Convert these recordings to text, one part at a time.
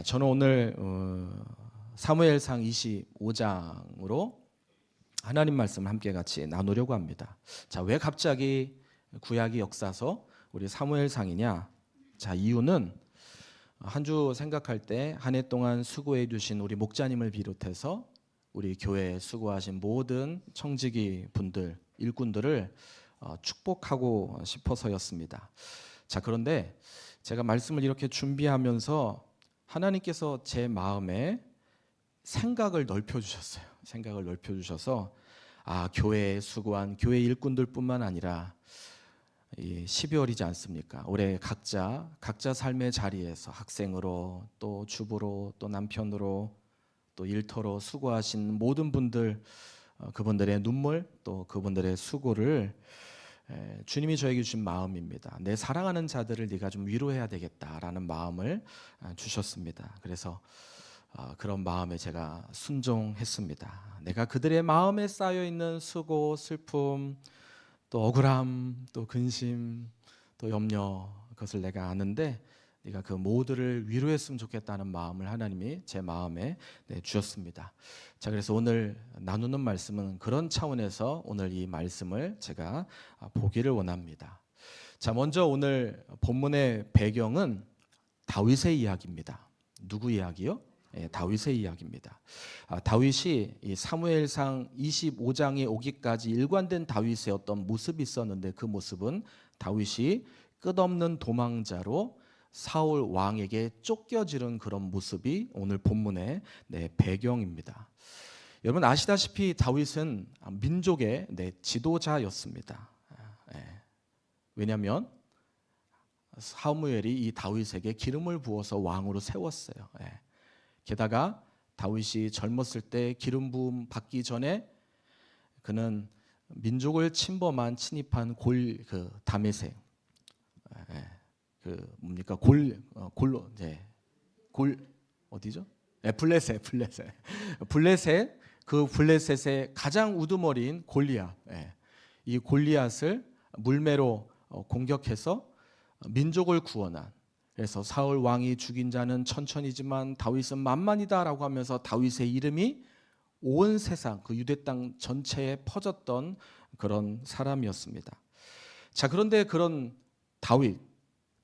저는 오늘 사무엘상 25장으로 하나님 말씀을 함께 같이 나누려고 합니다. 자, 왜 갑자기 구약의 역사서 우리 사무엘상이냐? 자, 이유는 한 주 생각할 때 한 해 동안 수고해 주신 우리 목자님을 비롯해서 우리 교회에 수고하신 모든 청지기 분들, 일꾼들을 축복하고 싶어서였습니다. 자, 그런데 제가 말씀을 이렇게 준비하면서 하나님께서 제 마음에 생각을 넓혀주셨어요. 생각을 넓혀주셔서 교회에 수고한 교회 일꾼들뿐만 아니라 12월이지 않습니까? 올해 각자 삶의 자리에서 학생으로 또 주부로 또 남편으로 또 일터로 수고하신 모든 분들, 그분들의 눈물 또 그분들의 수고를 주님이 저에게 주신 마음입니다. 내 사랑하는 자들을 네가 좀 위로해야 되겠다라는 마음을 주셨습니다. 그래서 그런 마음에 제가 순종했습니다. 내가 그들의 마음에 쌓여있는 수고, 슬픔, 또 억울함, 또 근심, 또 염려, 그것을 내가 아는데 네가 그 모두를 위로했으면 좋겠다는 마음을 하나님이 제 마음에 주셨습니다. 자, 그래서 오늘 나누는 말씀은 그런 차원에서 오늘 이 말씀을 제가 보기를 원합니다. 자, 먼저 오늘 본문의 배경은 다윗의 이야기입니다. 누구 이야기요? 다윗의 이야기입니다. 다윗이 이 사무엘상 25장에 오기까지 일관된 다윗의 어떤 모습이 있었는데 그 모습은 다윗이 끝없는 도망자로 사울 왕에게 쫓겨지는 그런 모습이 오늘 본문의 배경입니다. 여러분 아시다시피 다윗은 민족의 지도자였습니다. 왜냐하면 사무엘이 이 다윗에게 기름을 부어서 왕으로 세웠어요. 게다가 다윗이 젊었을 때 기름 부음 받기 전에 그는 민족을 침범한 다메섹 어디죠? 블레셋의 가장 우두머리인 골리앗. 이 골리앗을 물매로 공격해서 민족을 구원한. 그래서 사울 왕이 죽인 자는 천천히지만 다윗은 만만이다라고 하면서 다윗의 이름이 온 세상 그 유대 땅 전체에 퍼졌던 그런 사람이었습니다. 자, 그런데 그런 다윗,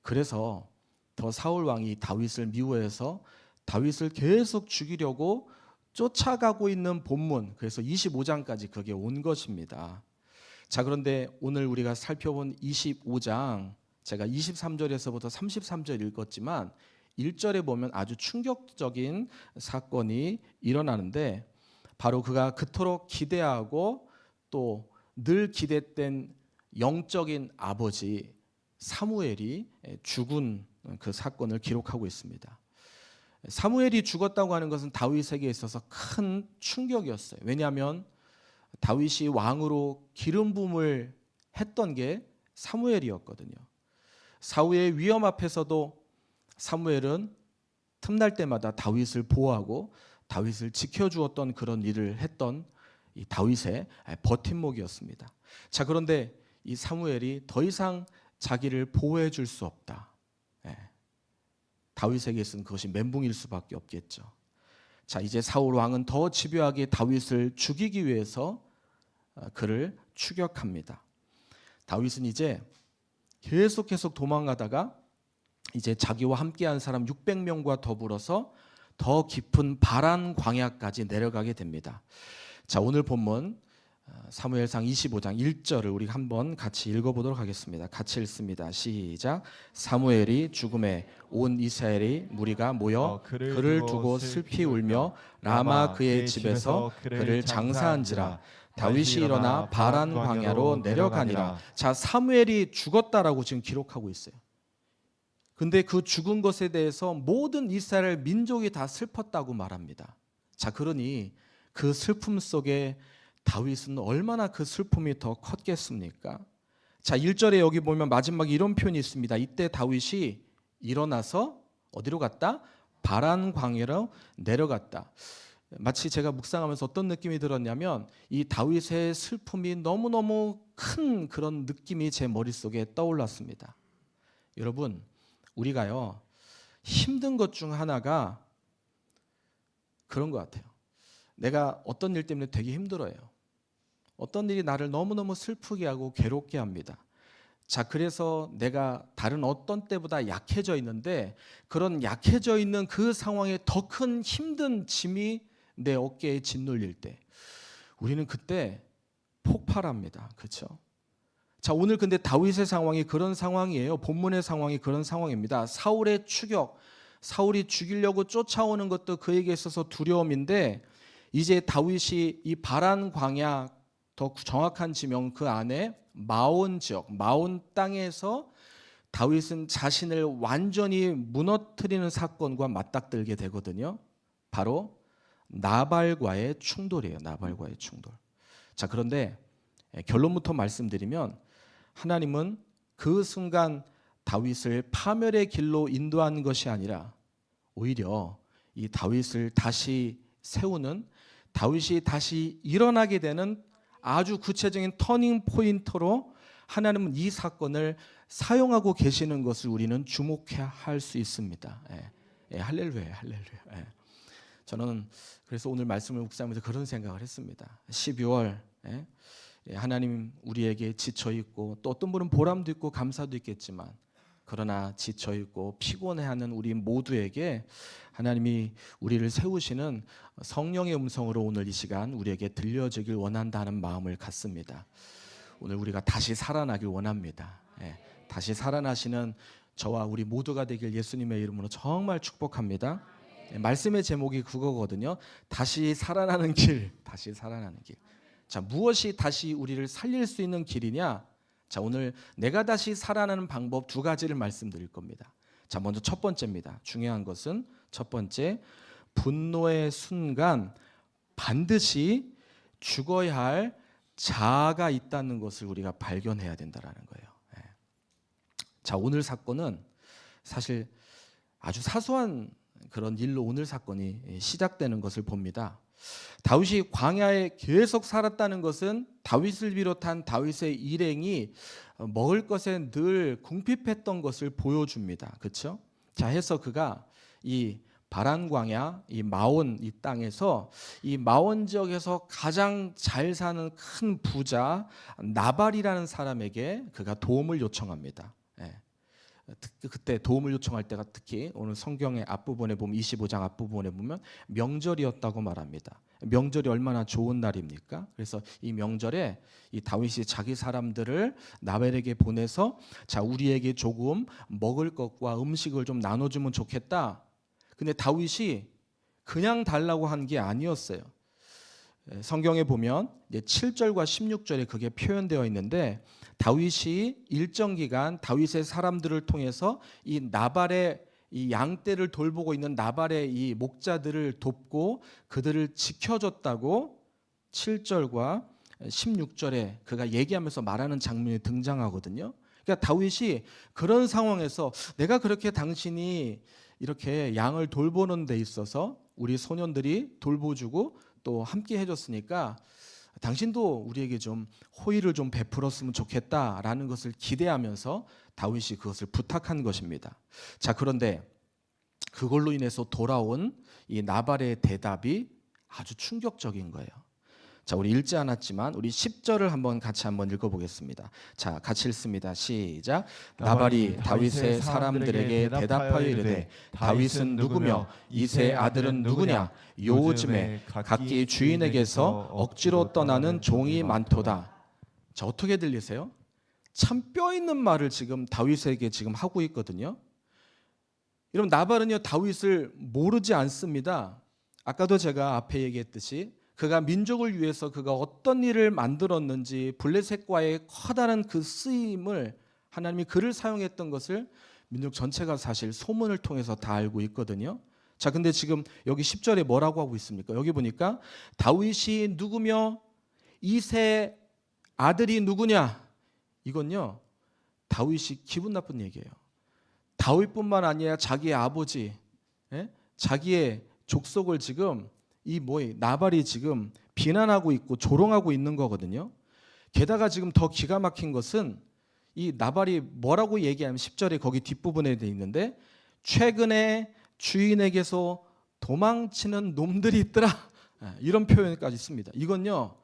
그래서 더 사울 왕이 다윗을 미워해서 다윗을 계속 죽이려고 쫓아가고 있는 본문, 그래서 25장까지 그게 온 것입니다. 자, 그런데 오늘 우리가 살펴본 25장, 제가 23절에서부터 33절 읽었지만 1절에 보면 아주 충격적인 사건이 일어나는데 바로 그가 그토록 기대하고 또 늘 기대했던 영적인 아버지 사무엘이 죽은 그 사건을 기록하고 있습니다. 사무엘이 죽었다고 하는 것은 다윗에게 있어서 큰 충격이었어요. 왜냐하면 다윗이 왕으로 기름 부음을 했던 게 사무엘이었거든요. 사울의 위험 앞에서도 사무엘은 틈날 때마다 다윗을 보호하고 다윗을 지켜주었던 그런 일을 했던 이 다윗의 버팀목이었습니다. 자, 그런데 이 사무엘이 더 이상 자기를 보호해 줄 수 없다. 다윗에게 있어서는 그것이 멘붕일 수밖에 없겠죠. 자, 이제 사울 왕은 더 집요하게 다윗을 죽이기 위해서 그를 추격합니다. 다윗은 이제 계속 도망가다가 이제 자기와 함께한 사람 600명과 더불어서 더 깊은 바란 광야까지 내려가게 됩니다. 자, 오늘 본문 사무엘상 25장 1절을 우리 한번 같이 읽어보도록 하겠습니다. 같이 읽습니다. 시작. 사무엘이 죽음에 온 이스라엘의 무리가 모여 그를 두고 슬피 울며 라마 그의 집에서 그를 장사한지라. 다윗이 일어나 바란 광야로 내려가니라. 자, 사무엘이 죽었다라고 지금 기록하고 있어요. 근데 그 죽은 것에 대해서 모든 이스라엘 민족이 다 슬펐다고 말합니다. 자, 그러니 그 슬픔 속에 다윗은 얼마나 그 슬픔이 더 컸겠습니까? 자, 1절에 여기 보면 마지막에 이런 표현이 있습니다. 이때 다윗이 일어나서 어디로 갔다? 바란 광야로 내려갔다. 마치 제가 묵상하면서 어떤 느낌이 들었냐면 이 다윗의 슬픔이 너무너무 큰 그런 느낌이 제 머릿속에 떠올랐습니다. 여러분, 우리가요 힘든 것 중 하나가 그런 것 같아요. 내가 어떤 일 때문에 되게 힘들어요. 어떤 일이 나를 너무너무 슬프게 하고 괴롭게 합니다. 자, 그래서 내가 다른 어떤 때보다 약해져 있는데 그런 약해져 있는 그 상황에 더 큰 힘든 짐이 내 어깨에 짓눌릴 때 우리는 그때 폭발합니다. 그렇죠? 자, 오늘 근데 다윗의 상황이 그런 상황이에요. 본문의 상황이 그런 상황입니다. 사울의 추격, 사울이 죽이려고 쫓아오는 것도 그에게 있어서 두려움인데 이제 다윗이 이 바란 광야, 더 정확한 지명 그 안에 마온 지역, 마온 땅에서 다윗은 자신을 완전히 무너뜨리는 사건과 맞닥뜨리게 되거든요. 바로 나발과의 충돌이에요. 나발과의 충돌. 자, 그런데 결론부터 말씀드리면 하나님은 그 순간 다윗을 파멸의 길로 인도한 것이 아니라 오히려 이 다윗을 다시 세우는, 다윗이 다시 일어나게 되는 아주 구체적인 터닝 포인트로 하나님은 이 사건을 사용하고 계시는 것을 우리는 주목해야 할 수 있습니다. 할렐루야, 할렐루야. 저는 그래서 오늘 말씀을 묵상하면서 그런 생각을 했습니다. 12월 하나님 우리에게 지쳐있고 또 어떤 분은 보람도 있고 감사도 있겠지만 그러나 지쳐있고 피곤해하는 우리 모두에게 하나님이 우리를 세우시는 성령의 음성으로 오늘 이 시간 우리에게 들려주길 원한다는 마음을 갖습니다. 오늘 우리가 다시 살아나길 원합니다. 다시 살아나시는 저와 우리 모두가 되길 예수님의 이름으로 정말 축복합니다. 말씀의 제목이 그거거든요. 다시 살아나는 길, 다시 살아나는 길. 자, 무엇이 다시 우리를 살릴 수 있는 길이냐? 자, 오늘 내가 다시 살아나는 방법 두 가지를 말씀드릴 겁니다. 자, 먼저 첫 번째입니다. 중요한 것은 첫 번째, 분노의 순간 반드시 죽어야 할 자아가 있다는 것을 우리가 발견해야 된다는 거예요. 자, 오늘 사건은 사실 아주 사소한 그런 일로 오늘 사건이 시작되는 것을 봅니다. 다윗이 광야에 계속 살았다는 것은 다윗을 비롯한 다윗의 일행이 먹을 것에 늘 궁핍했던 것을 보여줍니다. 그렇죠? 자, 해서 그가 이 바란 광야, 이 마온 이 땅에서 이 마온 지역에서 가장 잘 사는 큰 부자 나발이라는 사람에게 그가 도움을 요청합니다. 그때 도움을 요청할 때가 특히 오늘 성경의 앞부분에 보면 25장 앞부분에 보면 명절이었다고 말합니다. 명절이 얼마나 좋은 날입니까? 그래서 이 명절에 이 다윗이 자기 사람들을 나발에게 보내서 자, 우리에게 조금 먹을 것과 음식을 좀 나눠주면 좋겠다. 근데 다윗이 그냥 달라고 한 게 아니었어요. 성경에 보면 7절과 16절에 그게 표현되어 있는데 다윗이 일정 기간 다윗의 사람들을 통해서 이 나발의 이 양떼를 돌보고 있는 나발의 이 목자들을 돕고 그들을 지켜줬다고 7절과 16절에 그가 얘기하면서 말하는 장면이 등장하거든요. 그러니까 다윗이 그런 상황에서 내가 그렇게 당신이 이렇게 양을 돌보는 데 있어서 우리 소년들이 돌보주고 또 함께 해줬으니까 당신도 우리에게 좀 호의를 좀 베풀었으면 좋겠다라는 것을 기대하면서 다윗이 그것을 부탁한 것입니다. 자, 그런데 그걸로 인해서 돌아온 이 나발의 대답이 아주 충격적인 거예요. 자, 우리 읽지 않았지만 우리 10절을 한번 같이 한번 읽어보겠습니다. 자, 같이 읽습니다. 시작. 나발이 다윗의 사람들에게 대답하여 이르되 다윗은 누구며 이새의 아들은 누구냐? 요즘에 각기 주인에게서 억지로 떠나는 종이 많도다. 자, 어떻게 들리세요? 참 뼈 있는 말을 지금 다윗에게 지금 하고 있거든요. 여러분, 나발은요 다윗을 모르지 않습니다. 아까도 제가 앞에 얘기했듯이 그가 민족을 위해서 그가 어떤 일을 만들었는지 블레셋과의 커다란 그 쓰임을 하나님이 그를 사용했던 것을 민족 전체가 사실 소문을 통해서 다 알고 있거든요. 자, 근데 지금 여기 10절에 뭐라고 하고 있습니까? 여기 보니까 다윗이 누구며 이새 아들이 누구냐? 이건요 다윗이 기분 나쁜 얘기예요. 다윗뿐만 아니라 자기의 아버지, 자기의 족속을 지금 이 나발이 지금 비난하고 있고 조롱하고 있는 거거든요. 게다가 지금 더 기가 막힌 것은 이 나발이 뭐라고 얘기하면 10절에 거기 뒷부분에 돼 있는데 최근에 주인에게서 도망치는 놈들이 있더라. 이런 표현까지 있습니다. 이건요,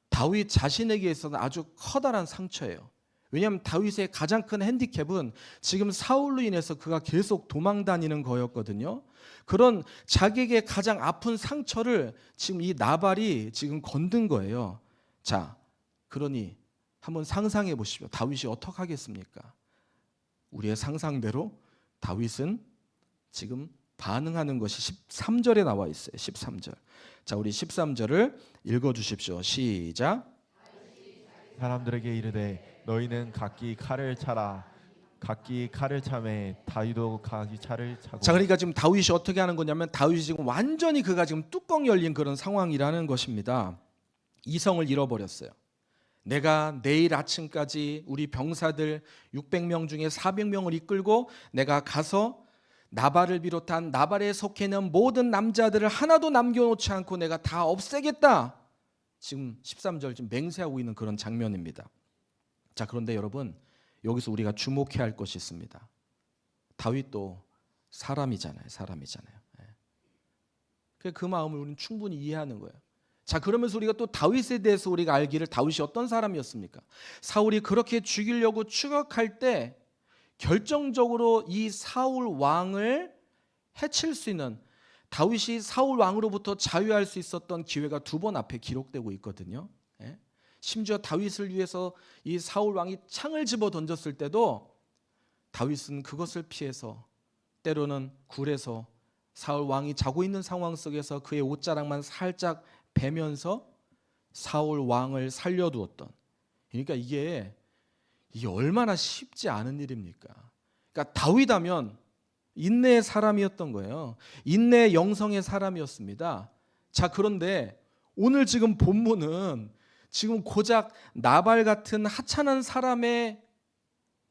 다윗 자신에게 있어서는 아주 커다란 상처예요. 왜냐하면 다윗의 가장 큰 핸디캡은 지금 사울로 인해서 그가 계속 도망 다니는 거였거든요. 그런 자기에게 가장 아픈 상처를 지금 이 나발이 지금 건든 거예요. 자, 그러니 한번 상상해 보십시오. 다윗이 어떻게 하겠습니까? 우리의 상상대로 다윗은 지금 반응하는 것이 13절에 나와 있어요. 13절. 자, 우리 13절을 읽어 주십시오. 시작. 사람들에게 이르되 너희는 각기 칼을 차라. 각기 칼을 차매 다윗도 각기 차를 차고. 자, 그러니까 지금 다윗이 어떻게 하는 거냐면 다윗이 지금 완전히 그가 지금 뚜껑 열린 그런 상황이라는 것입니다. 이성을 잃어버렸어요. 내가 내일 아침까지 우리 병사들 600명 중에 400명을 이끌고 내가 가서 나발을 비롯한 나발에 속해 있는 모든 남자들을 하나도 남겨놓지 않고 내가 다 없애겠다. 지금 13절 지금 맹세하고 있는 그런 장면입니다. 자, 그런데 여러분, 여기서 우리가 주목해야 할 것이 있습니다. 다윗도 사람이잖아요. 그 마음을 우리는 충분히 이해하는 거예요. 자, 그러면서 우리가 또 다윗에 대해서 우리가 알기를 다윗이 어떤 사람이었습니까? 사울이 그렇게 죽이려고 추격할 때 결정적으로 이 사울 왕을 해칠 수 있는, 다윗이 사울 왕으로부터 자유할 수 있었던 기회가 2번 앞에 기록되고 있거든요. 심지어 다윗을 위해서 이 사울 왕이 창을 집어 던졌을 때도 다윗은 그것을 피해서 때로는 굴에서 사울 왕이 자고 있는 상황 속에서 그의 옷자락만 살짝 베면서 사울 왕을 살려두었던. 그러니까 이게 얼마나 쉽지 않은 일입니까? 그러니까 다윗하면 인내의 사람이었던 거예요. 인내의 영성의 사람이었습니다. 자, 그런데 오늘 지금 본문은 지금 고작 나발 같은 하찮은 사람의,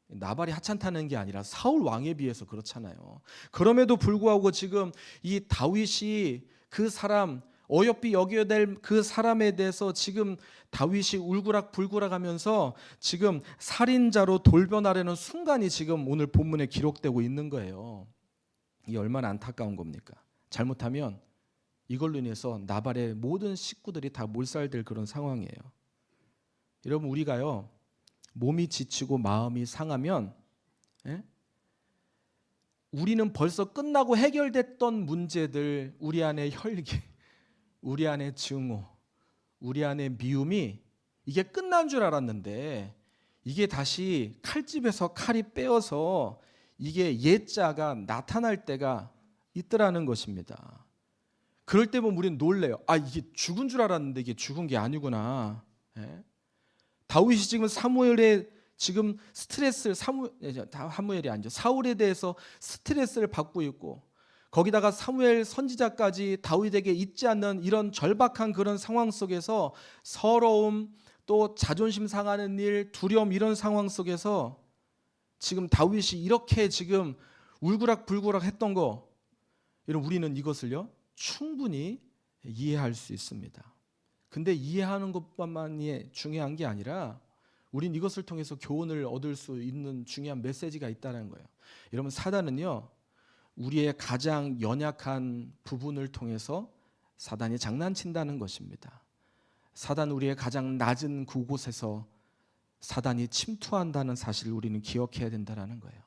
나발이 하찮다는 게 아니라 사울 왕에 비해서 그렇잖아요. 그럼에도 불구하고 지금 이 다윗이 그 사람, 어여삐 여겨야 될 그 사람에 대해서 지금 다윗이 울그락불그락 하면서 지금 살인자로 돌변하려는 순간이 지금 오늘 본문에 기록되고 있는 거예요. 이게 얼마나 안타까운 겁니까? 잘못하면 이걸로 인해서 나발의 모든 식구들이 다 몰살될 그런 상황이에요. 여러분, 우리가요, 몸이 지치고 마음이 상하면 우리는 벌써 끝나고 해결됐던 문제들, 우리 안에 혈기, 우리 안에 증오, 우리 안에 미움이 이게 끝난 줄 알았는데 이게 다시 칼집에서 칼이 빼어서 이게 옛자가 나타날 때가 있더라는 것입니다. 그럴 때 보면 우리는 놀래요. 아, 이게 죽은 줄 알았는데 이게 죽은 게 아니구나. 다윗이 지금 사무엘의 지금 스트레스를 사무엘이 아니죠. 사울에 대해서 스트레스를 받고 있고, 거기다가 사무엘 선지자까지 다윗에게 잊지 않는 이런 절박한 그런 상황 속에서 서러움, 또 자존심 상하는 일, 두려움, 이런 상황 속에서 지금 다윗이 이렇게 지금 울그락불그락 했던 거, 여러분, 우리는 이것을요 충분히 이해할 수 있습니다. 근데 이해하는 것만이 중요한 게 아니라 우린 이것을 통해서 교훈을 얻을 수 있는 중요한 메시지가 있다는 거예요. 여러분, 사단은요 우리의 가장 연약한 부분을 통해서 사단이 장난친다는 것입니다. 사단은 우리의 가장 낮은 그곳에서 사단이 침투한다는 사실을 우리는 기억해야 된다는 거예요.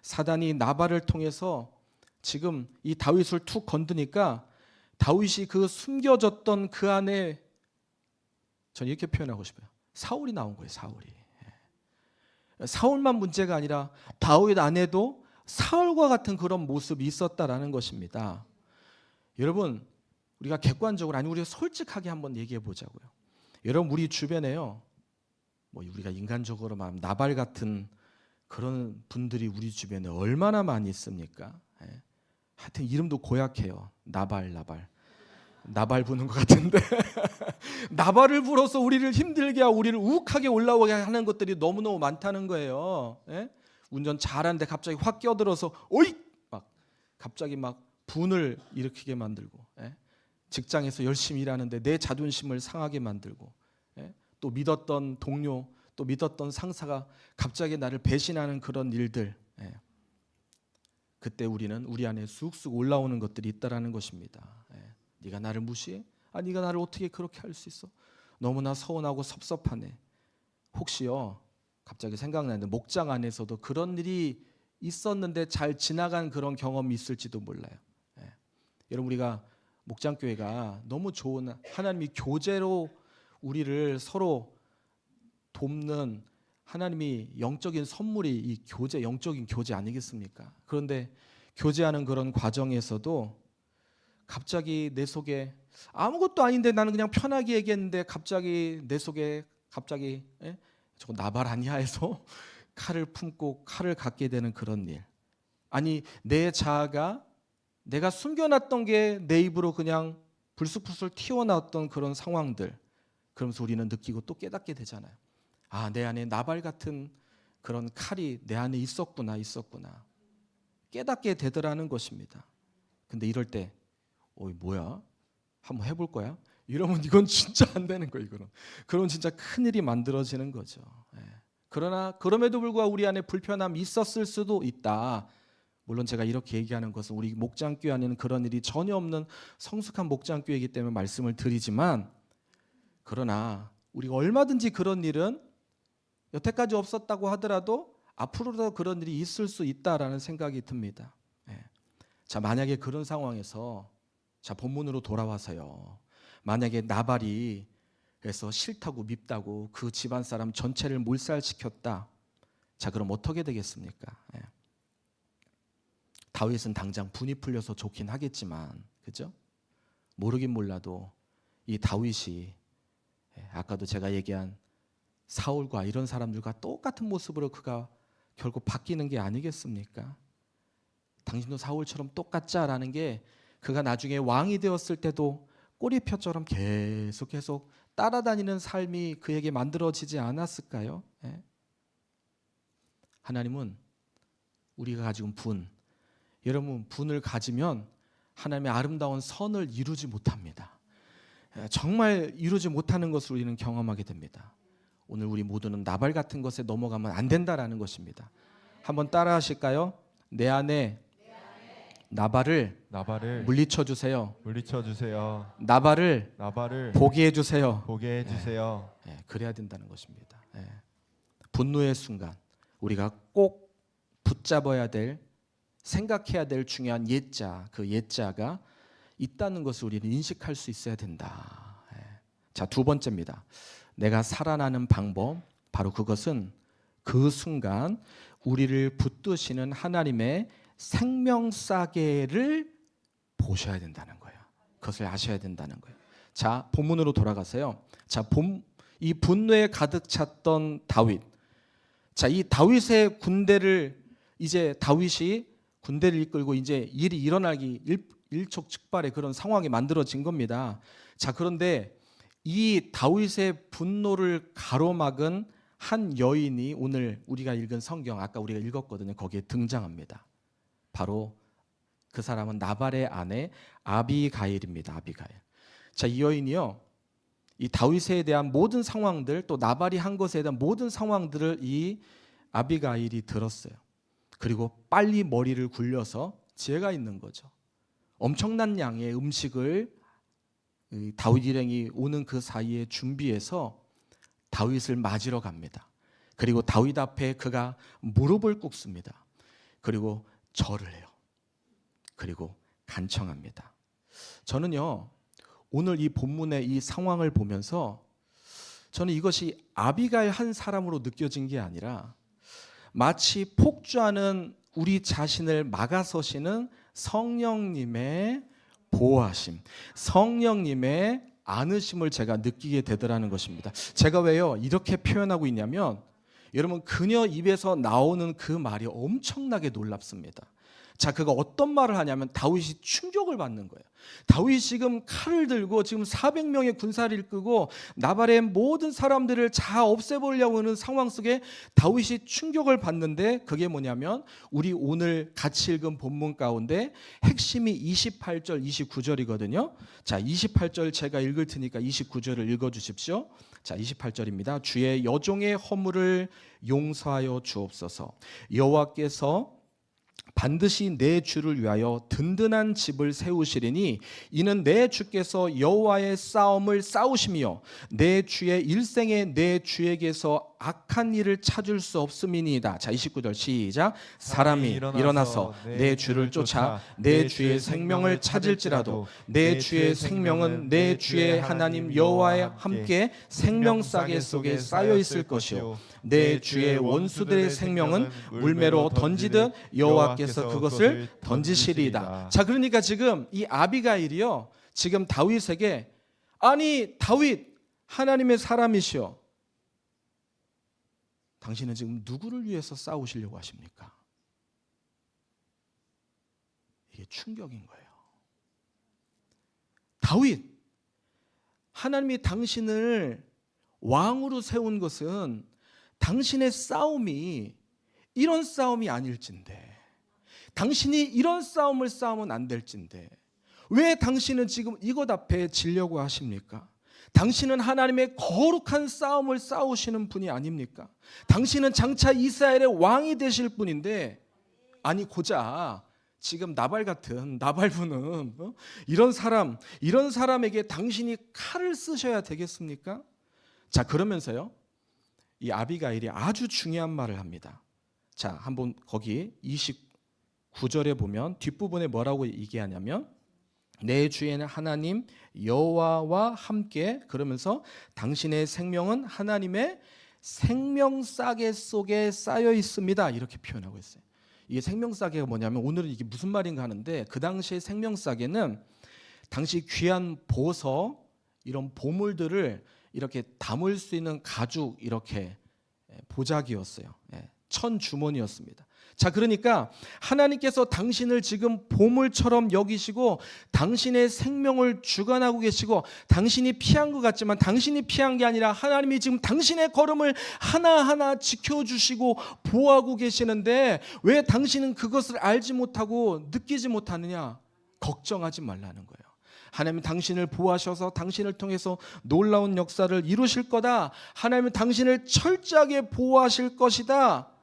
사단이 나발을 통해서 지금 이 다윗을 툭 건드니까 다윗이 그 숨겨졌던 그 안에, 저는 이렇게 표현하고 싶어요. 사울이 나온 거예요. 사울만 문제가 아니라 다윗 안에도 사울과 같은 그런 모습이 있었다라는 것입니다. 여러분, 우리가 객관적으로, 아니 우리가 솔직하게 한번 얘기해 보자고요. 여러분, 우리 주변에요, 우리가 인간적으로 말하면 나발 같은 그런 분들이 우리 주변에 얼마나 많이 있습니까? 하여튼 이름도 고약해요. 나발 부는 것 같은데 나발을 불어서 우리를 힘들게 하고 우리를 우욱하게 올라오게 하는 것들이 너무너무 많다는 거예요. 운전 잘하는데 갑자기 확 끼어들어서 오이! 막 갑자기 막 분을 일으키게 만들고, 직장에서 열심히 일하는데 내 자존심을 상하게 만들고, 또 믿었던 동료, 또 믿었던 상사가 갑자기 나를 배신하는 그런 일들. 그때 우리는 우리 안에 쑥쑥 올라오는 것들이 있다라는 것입니다. 네가 나를 무시해? 네가 나를 어떻게 그렇게 할 수 있어? 너무나 서운하고 섭섭하네. 혹시요, 갑자기 생각나는데 목장 안에서도 그런 일이 있었는데 잘 지나간 그런 경험이 있을지도 몰라요. 여러분, 우리가 목장교회가 너무 좋은 하나님이 교제로 우리를 서로 돕는 하나님이 영적인 선물이 이 교제, 영적인 교제 아니겠습니까? 그런데 교제하는 그런 과정에서도 갑자기 내 속에 아무것도 아닌데 나는 그냥 편하게 얘기했는데 갑자기 내 속에 저거 나발 아니야 해서 칼을 품고 칼을 갖게 되는 그런 일. 아니, 내 자아가 내가 숨겨놨던 게 내 입으로 그냥 불쑥불쑥 튀어나왔던 그런 상황들. 그러면서 우리는 느끼고 또 깨닫게 되잖아요. 내 안에 나발 같은 그런 칼이 내 안에 있었구나. 깨닫게 되더라는 것입니다. 근데 이럴 때 뭐야? 한번 해볼 거야? 이러면 이건 진짜 안 되는 거예요. 그럼 진짜 큰일이 만들어지는 거죠. 그러나 그럼에도 불구하고 우리 안에 불편함이 있었을 수도 있다. 물론 제가 이렇게 얘기하는 것은 우리 목장교회 안에는 그런 일이 전혀 없는 성숙한 목장교회이기 때문에 말씀을 드리지만, 그러나 우리가 얼마든지 그런 일은 여태까지 없었다고 하더라도 앞으로도 그런 일이 있을 수 있다라는 생각이 듭니다. 자, 만약에 그런 상황에서 본문으로 돌아와서요, 만약에 나발이 그래서 싫다고 밉다고 그 집안 사람 전체를 몰살시켰다. 자, 그럼 어떻게 되겠습니까? 다윗은 당장 분이 풀려서 좋긴 하겠지만, 그죠? 모르긴 몰라도 이 다윗이 아까도 제가 얘기한 사울과 이런 사람들과 똑같은 모습으로 그가 결국 바뀌는 게 아니겠습니까? 당신도 사울처럼 똑같자라는 게 그가 나중에 왕이 되었을 때도 꼬리표처럼 계속 따라다니는 삶이 그에게 만들어지지 않았을까요? 하나님은 우리가 가지고 분, 여러분, 분을 가지면 하나님의 아름다운 선을 이루지 못합니다. 정말 이루지 못하는 것을 우리는 경험하게 됩니다. 오늘 우리 모두는 나발 같은 것에 넘어가면 안 된다라는 것입니다. 한번 따라 하실까요? 내 안에 나발을 물리쳐 주세요. 나발을 보게 해 주세요. 그래야 된다는 것입니다. 분노의 순간 우리가 꼭 붙잡아야 될, 생각해야 될 중요한 옛자, 그 옛자가 있다는 것을 우리는 인식할 수 있어야 된다. 자, 두 번째입니다. 내가 살아나는 방법, 바로 그것은 그 순간 우리를 붙드시는 하나님의 생명싸개를 보셔야 된다는 거예요. 그것을 아셔야 된다는 거예요. 자, 본문으로 돌아가세요. 자, 이 분노에 가득 찼던 다윗. 자, 이 다윗의 군대를 이제 다윗이 군대를 이끌고 이제 일이 일어나기 일촉즉발의 그런 상황이 만들어진 겁니다. 자, 그런데 이 다윗의 분노를 가로막은 한 여인이 오늘 우리가 읽은 성경, 아까 우리가 읽었거든요. 거기에 등장합니다. 바로 그 사람은 나발의 아내 아비가일입니다. 아비가일. 자, 이 여인이요, 이 다윗에 대한 모든 상황들, 또 나발이 한 것에 대한 모든 상황들을 이 아비가일이 들었어요. 그리고 빨리 머리를 굴려서 지혜가 있는 거죠. 엄청난 양의 음식을 다윗 일행이 오는 그 사이에 준비해서 다윗을 맞으러 갑니다. 그리고 다윗 앞에 그가 무릎을 꿇습니다. 그리고 절을 해요. 그리고 간청합니다. 저는요, 오늘 이 본문의 이 상황을 보면서 저는 이것이 아비가일 한 사람으로 느껴진 게 아니라 마치 폭주하는 우리 자신을 막아서시는 성령님의 보호하심, 성령님의 안으심을 제가 느끼게 되더라는 것입니다. 제가 왜요 이렇게 표현하고 있냐면, 여러분, 그녀 입에서 나오는 그 말이 엄청나게 놀랍습니다. 자, 그가 어떤 말을 하냐면 다윗이 충격을 받는 거예요. 다윗이 지금 칼을 들고 지금 400명의 군사를 이끌고 나발의 모든 사람들을 다 없애보려고 하는 상황 속에 다윗이 충격을 받는데, 그게 뭐냐면 우리 오늘 같이 읽은 본문 가운데 핵심이 28절 29절이거든요. 자, 28절 제가 읽을 테니까 29절을 읽어주십시오. 자, 28절입니다. 주의 여종의 허물을 용서하여 주옵소서. 여호와께서 반드시 내 주를 위하여 든든한 집을 세우시리니 이는 내 주께서 여호와의 싸움을 싸우시며 내 주의 일생에 내 주에게서 악한 일을 찾을 수 없음이니이다. 자, 29절 시작. 사람이 일어나서 내 주를 쫓아 내 주의 생명을 찾을지라도 내 주의 생명은 내 주의 하나님 여호와와 함께 생명싸개 속에 쌓여 있을 것이요 내 주의 원수들의 생명은 물매로 던지듯 여호와께서 그것을 던지시리이다. 자, 그러니까 지금 이 아비가일이요, 지금 다윗에게 아니 다윗 하나님의 사람이시여, 당신은 지금 누구를 위해서 싸우시려고 하십니까? 이게 충격인 거예요. 다윗, 하나님이 당신을 왕으로 세운 것은 당신의 싸움이 이런 싸움이 아닐진데, 당신이 이런 싸움을 싸우면 안 될진데 왜 당신은 지금 이것 앞에 지려고 하십니까? 당신은 하나님의 거룩한 싸움을 싸우시는 분이 아닙니까? 당신은 장차 이스라엘의 왕이 되실 분인데, 아니 고작 지금 나발 같은 나발부는 이런 사람에게 당신이 칼을 쓰셔야 되겠습니까? 자, 그러면서요, 이 아비가일이 아주 중요한 말을 합니다. 자, 한번 거기 29절에 보면 뒷부분에 뭐라고 얘기하냐면 내 주에는 하나님 여호와와 함께, 그러면서 당신의 생명은 하나님의 생명싸개 속에 쌓여 있습니다. 이렇게 표현하고 있어요. 이게 생명싸개가 뭐냐면, 오늘은 이게 무슨 말인가 하는데, 그 당시의 생명싸개는 당시 귀한 보석, 이런 보물들을 이렇게 담을 수 있는 가죽, 이렇게 보자기였어요. 천 주머니였습니다. 자, 그러니까 하나님께서 당신을 지금 보물처럼 여기시고 당신의 생명을 주관하고 계시고, 당신이 피한 것 같지만 당신이 피한 게 아니라 하나님이 지금 당신의 걸음을 하나하나 지켜주시고 보호하고 계시는데, 왜 당신은 그것을 알지 못하고 느끼지 못하느냐? 걱정하지 말라는 거예요. 하나님은 당신을 보호하셔서 당신을 통해서 놀라운 역사를 이루실 거다. 하나님은 당신을 철저하게 보호하실 것이다.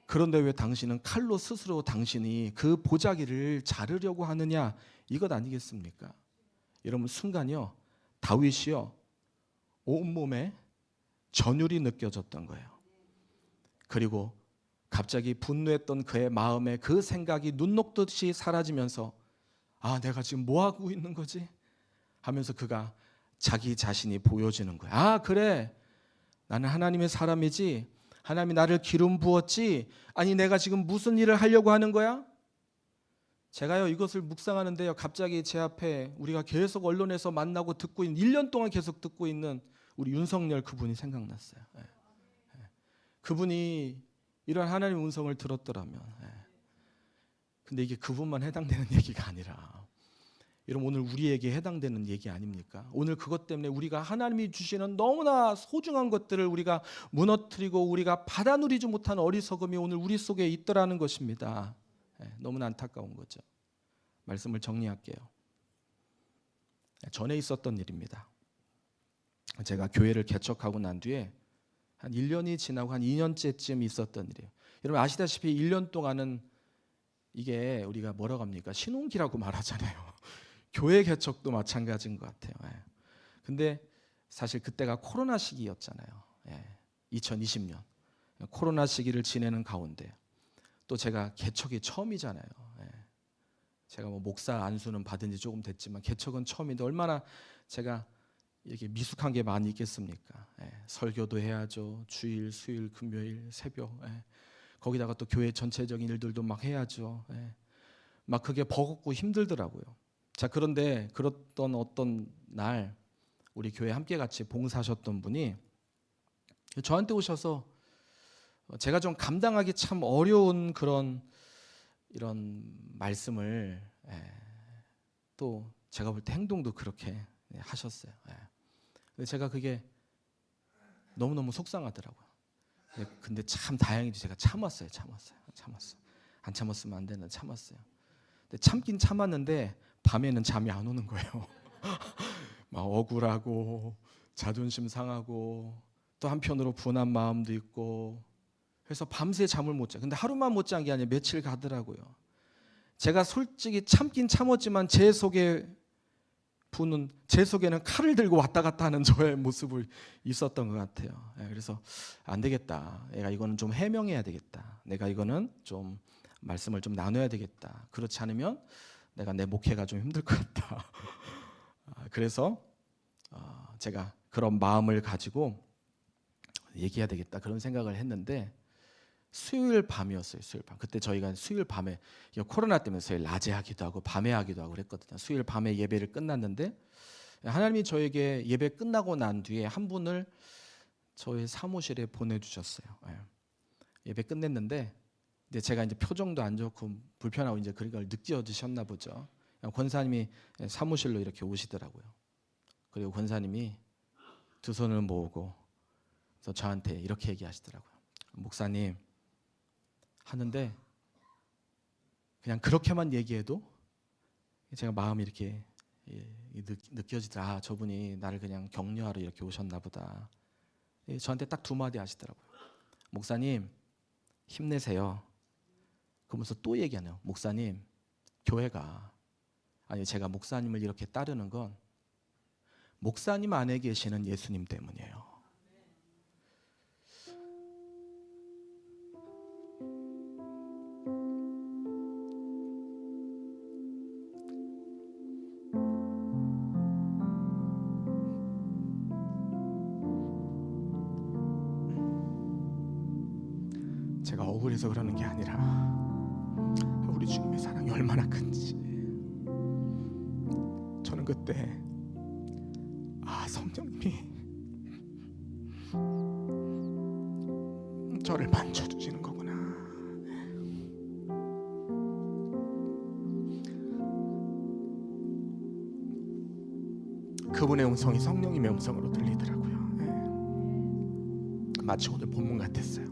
그런데 왜 당신은 칼로 스스로 당신이 그 보자기를 자르려고 하느냐? 이것 아니겠습니까? 여러분, 순간요, 다윗이요, 온몸에 전율이 느껴졌던 거예요. 그리고 갑자기 분노했던 그의 마음에 그 생각이 눈 녹듯이 사라지면서, 아, 내가 지금 뭐 하고 있는 거지? 하면서 그가 자기 자신이 보여지는 거야. 아, 그래, 나는 하나님의 사람이지, 하나님이 나를 기름 부었지, 아니 내가 지금 무슨 일을 하려고 하는 거야? 제가요, 이것을 묵상하는데요, 갑자기 제 앞에 우리가 계속 언론에서 만나고 듣고 있는, 1년 동안 계속 듣고 있는 우리 윤석열 그분이 생각났어요. 그분이 이런 하나님의 음성을 들었더라면, 근데 이게 그분만 해당되는 얘기가 아니라, 여러분, 오늘 우리에게 해당되는 얘기 아닙니까? 오늘 그것 때문에 우리가 하나님이 주시는 너무나 소중한 것들을 우리가 무너뜨리고 우리가 받아 누리지 못한 어리석음이 오늘 우리 속에 있더라는 것입니다. 너무나 안타까운 거죠. 말씀을 정리할게요. 전에 있었던 일입니다. 제가 교회를 개척하고 난 뒤에 한 1년이 지나고 한 2년째쯤 있었던 일이에요. 여러분 아시다시피 1년 동안은 이게 우리가 뭐라고 합니까? 신혼기라고 말하잖아요. 교회 개척도 마찬가지인 것 같아요. 근데 사실 그때가 코로나 시기였잖아요. 2020년 코로나 시기를 지내는 가운데 또 제가 개척이 처음이잖아요. 제가 뭐 목사 안수는 받은 지 조금 됐지만 개척은 처음인데 얼마나 제가 이렇게 미숙한 게 많이 있겠습니까? 설교도 해야죠. 주일, 수요일, 금요일, 새벽. 거기다가 또 교회 전체적인 일들도 막 해야죠. 막 그게 버겁고 힘들더라고요. 자, 그런데 그랬던 어떤 날 우리 교회 함께 같이 봉사하셨던 분이 저한테 오셔서 제가 좀 감당하기 참 어려운 그런 이런 말씀을, 또 제가 볼 때 행동도 그렇게 하셨어요. 근데 제가 그게 너무너무 속상하더라고요. 근데 참 다행히도 제가 참았어요. 안 참았으면 안 되는데 참았어요. 근데 참긴 참았는데 밤에는 잠이 안 오는 거예요. 막 억울하고 자존심 상하고 또 한편으로 분한 마음도 있고, 그래서 밤새 잠을 못 자. 근데 하루만 못 잔 게 아니라 며칠 가더라고요. 제가 솔직히 참긴 참았지만 제 속에는 칼을 들고 왔다 갔다 하는 저의 모습을 있었던 것 같아요. 그래서 안 되겠다. 내가 이거는 좀 해명해야 되겠다. 내가 이거는 좀 말씀을 좀 나눠야 되겠다. 그렇지 않으면 내가 내 목회가 좀 힘들 것 같다. 그래서 제가 그런 마음을 가지고 얘기해야 되겠다 그런 생각을 했는데 수요일 밤이었어요. 수요일 밤. 그때 저희가 수요일 밤에 코로나 때문에 저희 낮에 하기도 하고 밤에 하기도 하고 그랬거든요. 수요일 밤에 예배를 끝났는데 하나님이 저에게 예배 끝나고 난 뒤에 한 분을 저희 사무실에 보내주셨어요. 예배 끝냈는데 근데 제가 이제 표정도 안 좋고 불편하고 이제 그런 걸 느껴지셨나 보죠. 권사님이 사무실로 이렇게 오시더라고요. 그리고 권사님이 두 손을 모으고 그래서 저한테 이렇게 얘기하시더라고요. 목사님 하는데 그냥 그렇게만 얘기해도 제가 마음이 이렇게 느껴지더라. 저분이 나를 그냥 격려하러 이렇게 오셨나 보다. 저한테 딱 두 마디 하시더라고요. 목사님 힘내세요. 그러면서 또 얘기하네요. 목사님 교회가 아니 제가 목사님을 이렇게 따르는 건 목사님 안에 계시는 예수님 때문이에요. 제가 억울해서 그러는 게 아니라 우리 주님의 사랑이 얼마나 큰지 저는 그때 성령님이 저를 만져주시는 거구나. 그분의 음성이 성령님의 음성으로 들리더라고요. 마치 오늘 본문 같았어요.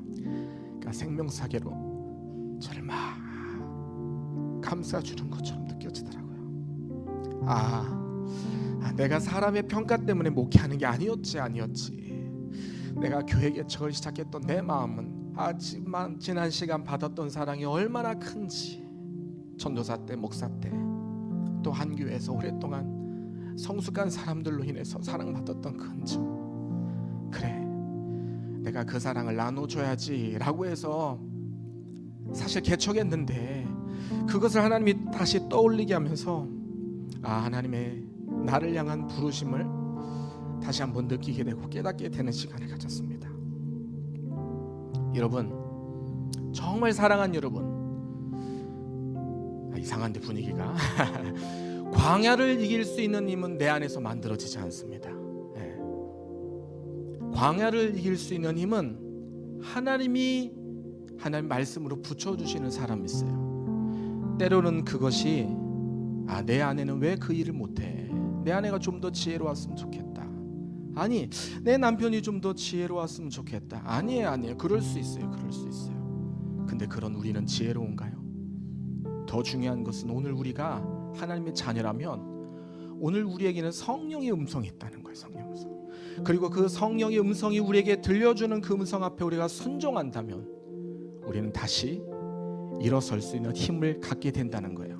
그러니까 생명사계로 저를 막 감싸주는 것처럼 느껴지더라고요. 내가 사람의 평가 때문에 목회하는 게 아니었지. 내가 교회 개척을 시작했던 내 마음은 지난 시간 받았던 사랑이 얼마나 큰지, 전도사 때 목사 때 또 한 교회에서 오랫동안 성숙한 사람들로 인해서 사랑받았던 그 흔적, 그래 내가 그 사랑을 나눠줘야지 라고 해서 사실 개척했는데 그것을 하나님이 다시 떠올리게 하면서 하나님의 나를 향한 부르심을 다시 한번 느끼게 되고 깨닫게 되는 시간을 가졌습니다. 여러분 정말 사랑한 여러분, 이상한데 분위기가 광야를 이길 수 있는 힘은 내 안에서 만들어지지 않습니다. 광야를 이길 수 있는 힘은 하나님 말씀으로 붙여주시는 사람이 있어요. 때로는 그것이 내 아내는 왜 그 일을 못해? 내 아내가 좀 더 지혜로웠으면 좋겠다. 아니 내 남편이 좀 더 지혜로웠으면 좋겠다. 아니에요. 그럴 수 있어요. 근데 그런 우리는 지혜로운가요? 더 중요한 것은 오늘 우리가 하나님의 자녀라면 오늘 우리에게는 성령의 음성이 있다는 거예요. 성령 음성. 그리고 그 성령의 음성이 우리에게 들려주는 그 음성 앞에 우리가 순종한다면 우리는 다시 일어설 수 있는 힘을 갖게 된다는 거예요.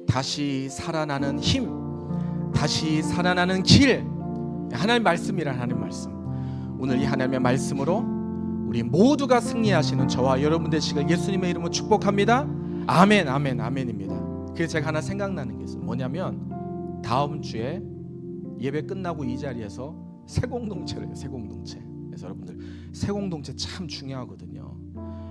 다시 살아나는 힘, 다시 살아나는 길, 하나님의 말씀이란 하나님의 말씀. 오늘 이 하나님의 말씀으로 우리 모두가 승리하시는 저와 여러분 되시길 예수님의 이름으로 축복합니다. 아멘, 아멘, 아멘입니다. 그래서 제가 하나 생각나는 게 있어요. 뭐냐면 다음 주에 예배 끝나고 이 자리에서 새공동체를 해요. 새공동체. 그래서 여러분들 새공동체 참 중요하거든요.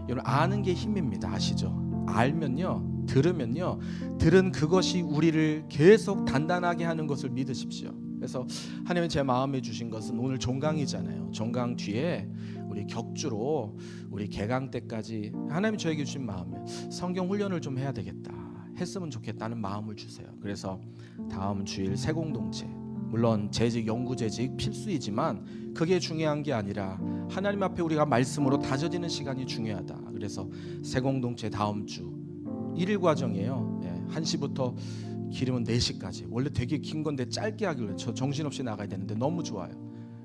여러분 아는 게 힘입니다. 아시죠? 알면요, 들으면요, 들은 그것이 우리를 계속 단단하게 하는 것을 믿으십시오. 그래서 하나님이 제 마음에 주신 것은 오늘 종강이잖아요. 종강 뒤에 우리 격주로 우리 개강 때까지 하나님이 저에게 주신 마음에 성경 훈련을 좀 해야 되겠다, 했으면 좋겠다는 마음을 주세요. 그래서 다음 주일 새공동체, 물론 재직, 영구재직 필수이지만 그게 중요한 게 아니라 하나님 앞에 우리가 말씀으로 다져지는 시간이 중요하다. 그래서 새공동체 다음 주 1일 과정이에요. 1시부터 길으면 4시까지. 원래 되게 긴 건데 짧게 하길래 저 정신없이 나가야 되는데 너무 좋아요.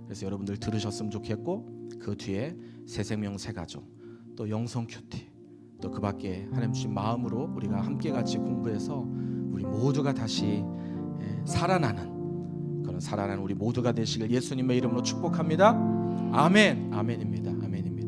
그래서 여러분들 들으셨으면 좋겠고 그 뒤에 새생명 새가족 또 영성 큐티, 또 그 밖에 하나님 주신 마음으로 우리가 함께 같이 공부해서 우리 모두가 다시 살아나는 그런 살아나는 우리 모두가 되시길 예수님의 이름으로 축복합니다. 아멘. 아멘입니다.